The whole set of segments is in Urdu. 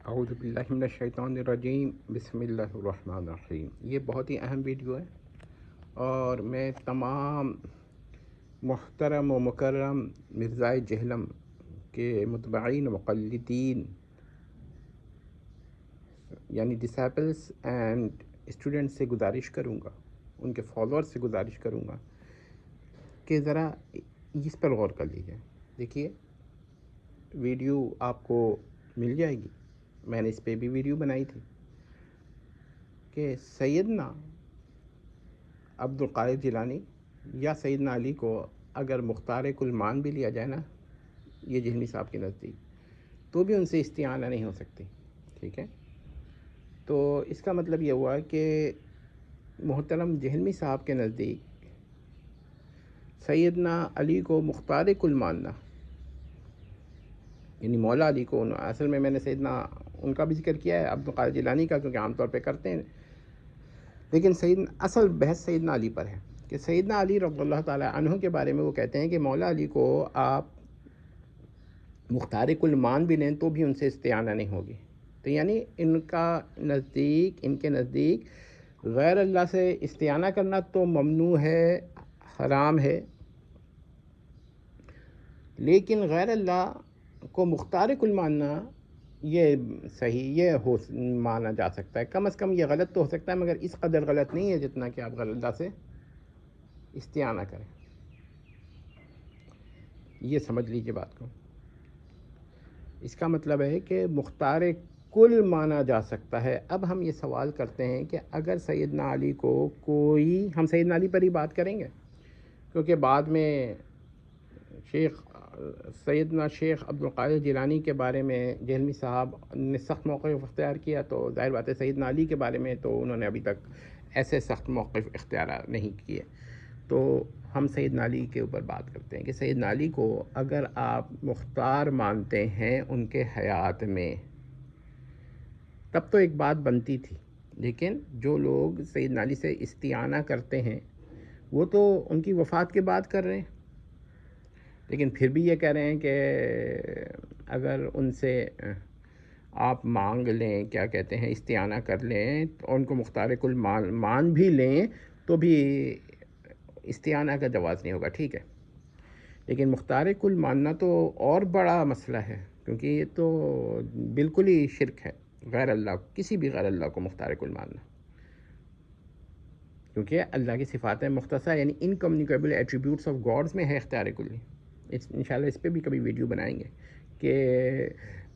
اعوذ باللہ من الشیطان الرجیم، بسم اللہ الرحمن الرحیم۔ یہ بہت ہی اہم ویڈیو ہے اور میں تمام محترم و مکرم مرزائے جہلم کے متبعین و مقلدین یعنی ڈسیپلس اینڈ اسٹوڈنٹ سے گزارش کروں گا، ان کے فالوورز سے گزارش کروں گا کہ ذرا اس پر غور کر لیجیے۔ دیکھیے ویڈیو آپ کو مل جائے گی، میں نے اس پہ بھی ویڈیو بنائی تھی کہ سیدنا عبد القادر جیلانی یا سیدنا علی کو اگر مختار کل مان بھی لیا جائے نا، یہ جہلمی صاحب کے نزدیک، تو بھی ان سے استعانہ نہیں ہو سکتی، ٹھیک ہے؟ تو اس کا مطلب یہ ہوا کہ محترم جہلمی صاحب کے نزدیک سیدنا علی کو مختار کل ماننا، یعنی مولا علی کو، اصل میں نے سیدنا ان کا بھی ذکر کیا ہے، عبد القادر جیلانی کا، کیونکہ عام طور پہ کرتے ہیں، لیکن اصل بحث سیدنا علی پر ہے کہ سیدنا علی رضی اللہ تعالیٰ عنہ کے بارے میں وہ کہتے ہیں کہ مولا علی کو آپ مختار کل مان بھی لیں تو بھی ان سے استعانہ نہیں ہوگی۔ تو یعنی ان کے نزدیک غیر اللہ سے استعانہ کرنا تو ممنوع ہے، حرام ہے، لیکن غیر اللہ کو مختار کل ماننا یہ صحیح، یہ مانا جا سکتا ہے، کم از کم یہ غلط تو ہو سکتا ہے مگر اس قدر غلط نہیں ہے جتنا کہ آپ غیر اللہ سے استعانہ کریں۔ یہ سمجھ لیجیے بات کو۔ اس کا مطلب ہے کہ مختار کل مانا جا سکتا ہے۔ اب ہم یہ سوال کرتے ہیں کہ اگر سیدنا علی کو کوئی، ہم سیدنا علی پر ہی بات کریں گے کیونکہ بعد میں سیدنا شیخ عبد القادر جیلانی کے بارے میں جہلمی صاحب نے سخت موقف اختیار کیا، تو ظاہر بات ہے سیدنا علی کے بارے میں تو انہوں نے ابھی تک ایسے سخت موقف اختیار نہیں کیے۔ تو ہم سیدنا علی کے اوپر بات کرتے ہیں کہ سیدنا علی کو اگر آپ مختار مانتے ہیں ان کے حیات میں، تب تو ایک بات بنتی تھی، لیکن جو لوگ سیدنا علی سے استعانہ کرتے ہیں وہ تو ان کی وفات کے بعد کر رہے ہیں، لیکن پھر بھی یہ کہہ رہے ہیں کہ اگر ان سے آپ مانگ لیں، کیا کہتے ہیں، استعانہ کر لیں اور ان کو مختار کل مان بھی لیں تو بھی استعانہ کا جواز نہیں ہوگا، ٹھیک ہے؟ لیکن مختار کل ماننا تو اور بڑا مسئلہ ہے، کیونکہ یہ تو بالکل ہی شرک ہے، غیر اللہ، کسی بھی غیر اللہ کو مختار کل ماننا، کیونکہ اللہ کی صفات مختصہ یعنی انکمیونیکیبل ایٹریبیوٹس آف گاڈز میں ہے اختیار کلی۔ انشاءاللہ اس پہ بھی کبھی ویڈیو بنائیں گے کہ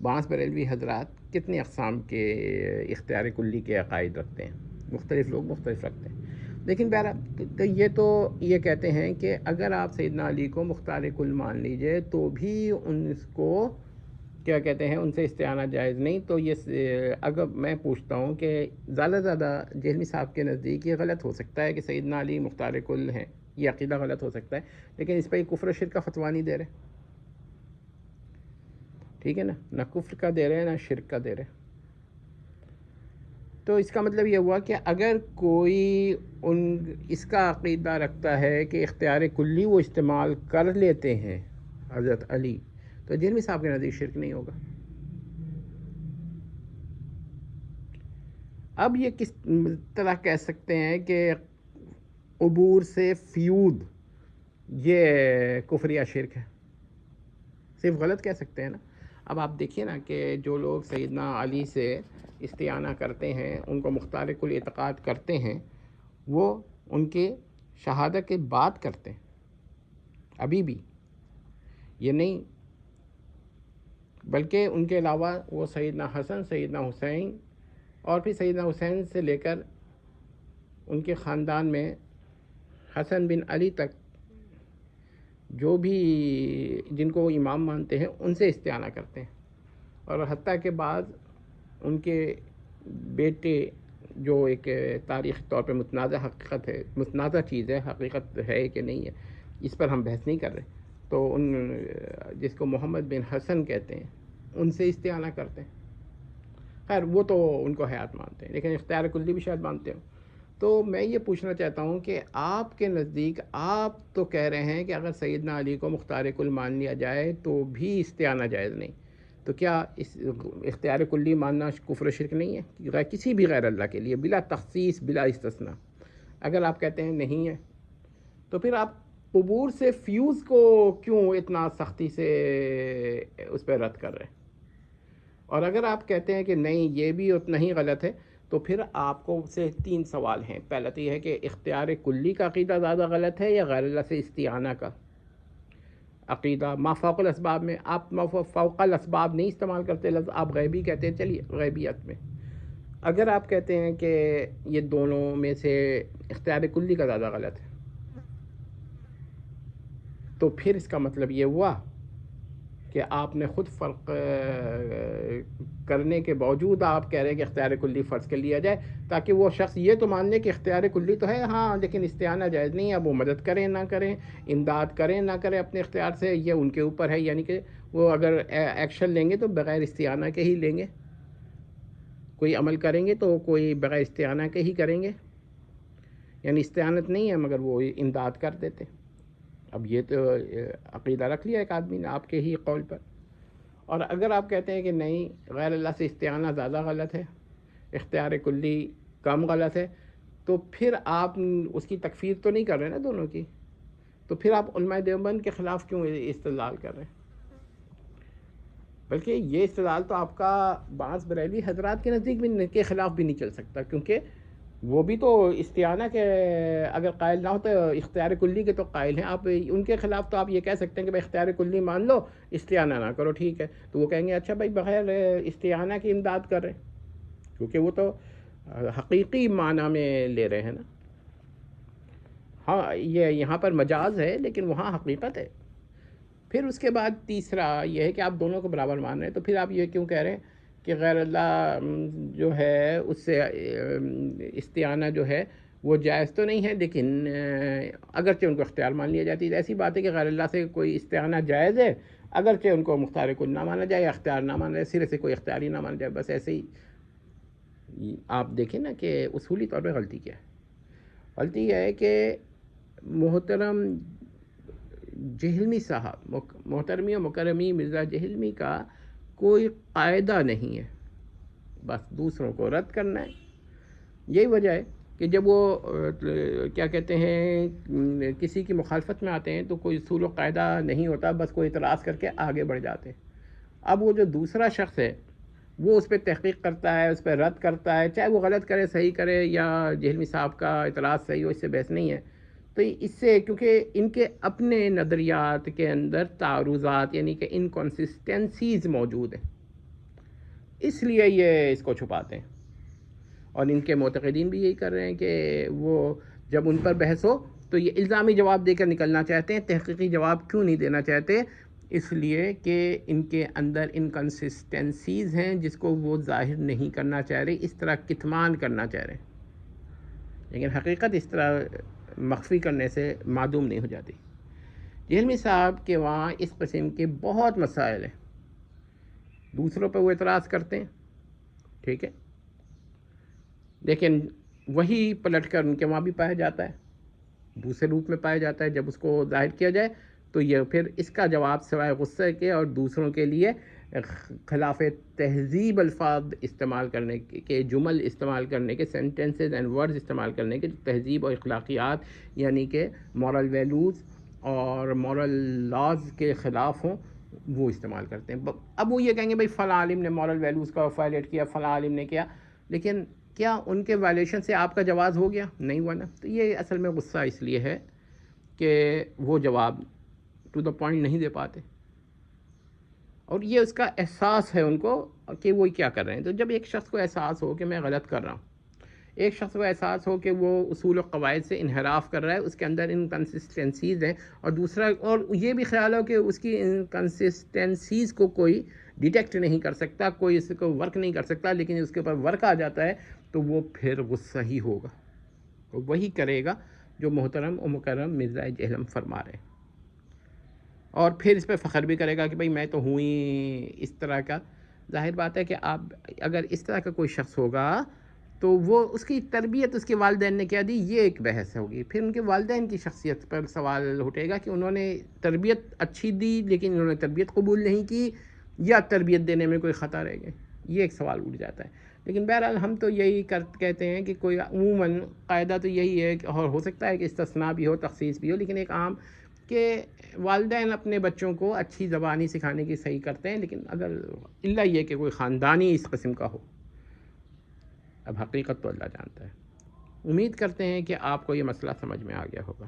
بانس بریلوی حضرات کتنے اقسام کے اختیار کلی کے عقائد رکھتے ہیں، مختلف لوگ مختلف رکھتے ہیں، لیکن بہرحال تو یہ کہتے ہیں کہ اگر آپ سیدنا علی کو مختار کل مان لیجئے تو بھی ان کو کیا کہتے ہیں، ان سے استعانہ جائز نہیں۔ تو یہ اگر میں پوچھتا ہوں کہ زیادہ جہلمی صاحب کے نزدیک یہ غلط ہو سکتا ہے کہ سیدنا علی مختار کل ہیں، یہ عقیدہ غلط ہو سکتا ہے، لیکن اس پہ یہ کفر و شرک کا فتویٰ نہیں دے رہے، ٹھیک ہے نا؟ نہ کفر کا دے رہے نہ شرک کا دے رہے۔ تو اس کا مطلب یہ ہوا کہ اگر کوئی اس کا عقیدہ رکھتا ہے کہ اختیار کلی وہ استعمال کر لیتے ہیں حضرت علی، تو جہلمی صاحب کے نزدیک شرک نہیں ہوگا۔ اب یہ کس طرح کہہ سکتے ہیں کہ عبور سے فیود یہ کفر یا شرک ہے؟ صرف غلط کہہ سکتے ہیں نا۔ اب آپ دیکھیے نا کہ جو لوگ سیدنا علی سے استعانہ کرتے ہیں، ان کو مختار کل اعتقاد کرتے ہیں، وہ ان کے شہادت کے بعد کرتے ہیں، ابھی بھی یہ نہیں، بلکہ ان کے علاوہ وہ سیدنا حسن، سیدنا حسین اور پھر سیدنا حسین سے لے کر ان کے خاندان میں حسن بن علی تک جو بھی جن کو وہ امام مانتے ہیں ان سے استعانہ کرتے ہیں، اور حتیٰ کہ بعد ان کے بیٹے جو ایک تاریخی طور پہ متنازع حقیقت ہے، متنازع چیز ہے، حقیقت ہے کہ نہیں ہے اس پر ہم بحث نہیں کر رہے، تو ان جس کو محمد بن حسن کہتے ہیں ان سے استعانہ کرتے ہیں۔ خیر وہ تو ان کو حیات مانتے ہیں، لیکن اختیار کلی بھی شاید مانتے ہوں۔ تو میں یہ پوچھنا چاہتا ہوں کہ آپ کے نزدیک آپ تو کہہ رہے ہیں کہ اگر سیدنا علی کو مختار کل مان لیا جائے تو بھی استعانہ جائز نہیں، تو کیا اس اختیار کلی ماننا کفر و شرک نہیں ہے کسی بھی غیر اللہ کے لیے بلا تخصیص بلا استثناء؟ اگر آپ کہتے ہیں نہیں ہے تو پھر آپ قبور سے فیوز کو کیوں اتنا سختی سے اس پہ رد کر رہے ہیں؟ اور اگر آپ کہتے ہیں کہ نہیں یہ بھی اتنا ہی غلط ہے تو پھر آپ کو سے 3 سوال ہیں. پہلا تو یہ ہے کہ اختیار کلی کا عقیدہ زیادہ غلط ہے یا غیر اللہ سے استعانہ کا عقیدہ؟ ما فوق الاسباب میں آپ فوق الاسباب نہیں استعمال کرتے لفظ، آپ غیبی کہتے ہیں. چلیے غیبیت میں اگر آپ کہتے ہیں کہ یہ دونوں میں سے اختیار کلی کا زیادہ غلط ہے تو پھر اس کا مطلب یہ ہوا کہ آپ نے خود فرق کرنے کے باوجود آپ کہہ رہے ہیں کہ اختیار کلی فرض کر لیا جائے تاکہ وہ شخص یہ تو مان لے کہ اختیار کلی تو ہے ہاں لیکن استعانہ جائز نہیں ہے. اب وہ مدد کریں نہ کریں، امداد کریں نہ کریں اپنے اختیار سے، یہ ان کے اوپر ہے. یعنی کہ وہ اگر ایکشن لیں گے تو بغیر استعانہ کے ہی لیں گے، کوئی عمل کریں گے تو کوئی بغیر استعانہ کے ہی کریں گے. یعنی استعانت نہیں ہے مگر وہ امداد کر دیتے. اب یہ تو عقیدہ رکھ لیا ایک آدمی نے آپ کے ہی قول پر. اور اگر آپ کہتے ہیں کہ نہیں غیر اللہ سے استعانہ زیادہ غلط ہے، اختیار کلی کم غلط ہے، تو پھر آپ اس کی تکفیر تو نہیں کر رہے نا دونوں کی. تو پھر آپ علماء دیوبند کے خلاف کیوں استدلال کر رہے ہیں؟ بلکہ یہ استدلال تو آپ کا بعض بریلوی حضرات کے نزدیک بھی کے خلاف بھی نہیں چل سکتا، کیونکہ وہ بھی تو استعانہ کے اگر قائل نہ ہو تو اختیار کلی کے تو قائل ہیں. آپ ان کے خلاف تو آپ یہ کہہ سکتے ہیں کہ بھائی اختیار کلی مان لو استعانہ نہ کرو، ٹھیک ہے. تو وہ کہیں گے اچھا بھائی بغیر استعانہ کی امداد کر رہے ہیں، کیونکہ وہ تو حقیقی معنی میں لے رہے ہیں نا. ہاں یہ یہاں پر مجاز ہے لیکن وہاں حقیقت ہے. پھر اس کے بعد تیسرا یہ ہے کہ آپ دونوں کو برابر مان رہے ہیں، تو پھر آپ یہ کیوں کہہ رہے ہیں کہ غیر اللہ جو ہے اس سے استعانہ جو ہے وہ جائز تو نہیں ہے لیکن اگرچہ ان کو اختیار مان لیا جاتی ہے. ایسی بات ہے کہ غیر اللہ سے کوئی استعانہ جائز ہے اگرچہ ان کو مختار کل نہ مانا جائے یا اختیار نہ مانا جائے، سرے سے کوئی اختیار ہی نہ مانا جائے. بس ایسے ہی آپ دیکھیں نا کہ اصولی طور پہ غلطی کیا ہے. غلطی یہ ہے کہ محترم جہلمی صاحب، محترمی و مکرمی مرزا جہلمی کا کوئی قاعدہ نہیں ہے، بس دوسروں کو رد کرنا ہے. یہی وجہ ہے کہ جب وہ کیا کہتے ہیں کسی کی مخالفت میں آتے ہیں تو کوئی اصول و قاعدہ نہیں ہوتا، بس کوئی اعتراض کر کے آگے بڑھ جاتے ہیں. اب وہ جو دوسرا شخص ہے وہ اس پہ تحقیق کرتا ہے، اس پہ رد کرتا ہے، چاہے وہ غلط کرے صحیح کرے یا جہلمی صاحب کا اعتراض صحیح ہو، اس سے بحث نہیں ہے. تو اس سے کیونکہ ان کے اپنے نظریات کے اندر تعارضات یعنی کہ انکنسسٹنسیز موجود ہیں، اس لیے یہ اس کو چھپاتے ہیں. اور ان کے معتقدین بھی یہی کر رہے ہیں کہ وہ جب ان پر بحث ہو تو یہ الزامی جواب دے کر نکلنا چاہتے ہیں، تحقیقی جواب کیوں نہیں دینا چاہتے؟ اس لیے کہ ان کے اندر انکنسسٹنسیز ہیں جس کو وہ ظاہر نہیں کرنا چاہ رہے، اس طرح کتمان کرنا چاہ رہے ہیں. لیکن حقیقت اس طرح مخفی کرنے سے معدوم نہیں ہو جاتی. جہلمی صاحب کے وہاں اس قسم کے بہت مسائل ہیں، دوسروں پہ وہ اعتراض کرتے ہیں، ٹھیک ہے، لیکن وہی پلٹ کر ان کے وہاں بھی پایا جاتا ہے، دوسرے روپ میں پایا جاتا ہے. جب اس کو ظاہر کیا جائے تو یہ پھر اس کا جواب سوائے غصے کے اور دوسروں کے لیے خلاف تہذیب الفاظ استعمال کرنے کے، جمل استعمال کرنے کے، سینٹنسز اینڈ ورڈز استعمال کرنے کے تہذیب اور اخلاقیات یعنی کہ مورل ویلیوز اور مورل لاز کے خلاف ہوں، وہ استعمال کرتے ہیں. اب وہ یہ کہیں گے بھائی فلاں عالم نے مورل ویلیوز کا وائلیٹ کیا، فلاں عالم نے کیا، لیکن کیا ان کے وائلیشن سے آپ کا جواز ہو گیا؟ نہیں ہوا نا. تو یہ اصل میں غصہ اس لیے ہے کہ وہ جواب ٹو دا پوائنٹ نہیں دے پاتے، اور یہ اس کا احساس ہے ان کو کہ وہ کیا کر رہے ہیں. تو جب ایک شخص کو احساس ہو کہ میں غلط کر رہا ہوں، ایک شخص کو احساس ہو کہ وہ اصول و قواعد سے انحراف کر رہا ہے، اس کے اندر انکنسسٹنسیز ہیں، اور دوسرا اور یہ بھی خیال ہو کہ اس کی انکنسسٹنسیز کو کوئی ڈیٹیکٹ نہیں کر سکتا، کوئی اس کو ورک نہیں کر سکتا، لیکن اس کے اوپر ورک آ جاتا ہے تو وہ پھر غصہ ہی ہوگا، وہی کرے گا جو محترم و مکرم مرزا جہلم فرما رہے ہیں. اور پھر اس پہ فخر بھی کرے گا کہ بھئی میں تو ہوں ہی اس طرح کا. ظاہر بات ہے کہ آپ اگر اس طرح کا کوئی شخص ہوگا تو وہ اس کی تربیت اس کے والدین نے کیا دی، یہ ایک بحث ہوگی. پھر ان کے والدین کی شخصیت پر سوال اٹھے گا کہ انہوں نے تربیت اچھی دی لیکن انہوں نے تربیت قبول نہیں کی، یا تربیت دینے میں کوئی خطا رہ گئے؟ یہ ایک سوال اٹھ جاتا ہے. لیکن بہرحال ہم تو یہی کہتے ہیں کہ کوئی عموماً قاعدہ تو یہی ہے، اور ہو سکتا ہے کہ استثناء بھی ہو، تخصیص بھی ہو، لیکن ایک عام کہ والدین اپنے بچوں کو اچھی زبان ہی سکھانے کی صحیح کرتے ہیں، لیکن اگر الا یہ کہ کوئی خاندانی اس قسم کا ہو، اب حقیقت تو اللہ جانتا ہے. امید کرتے ہیں کہ آپ کو یہ مسئلہ سمجھ میں آ گیا ہوگا.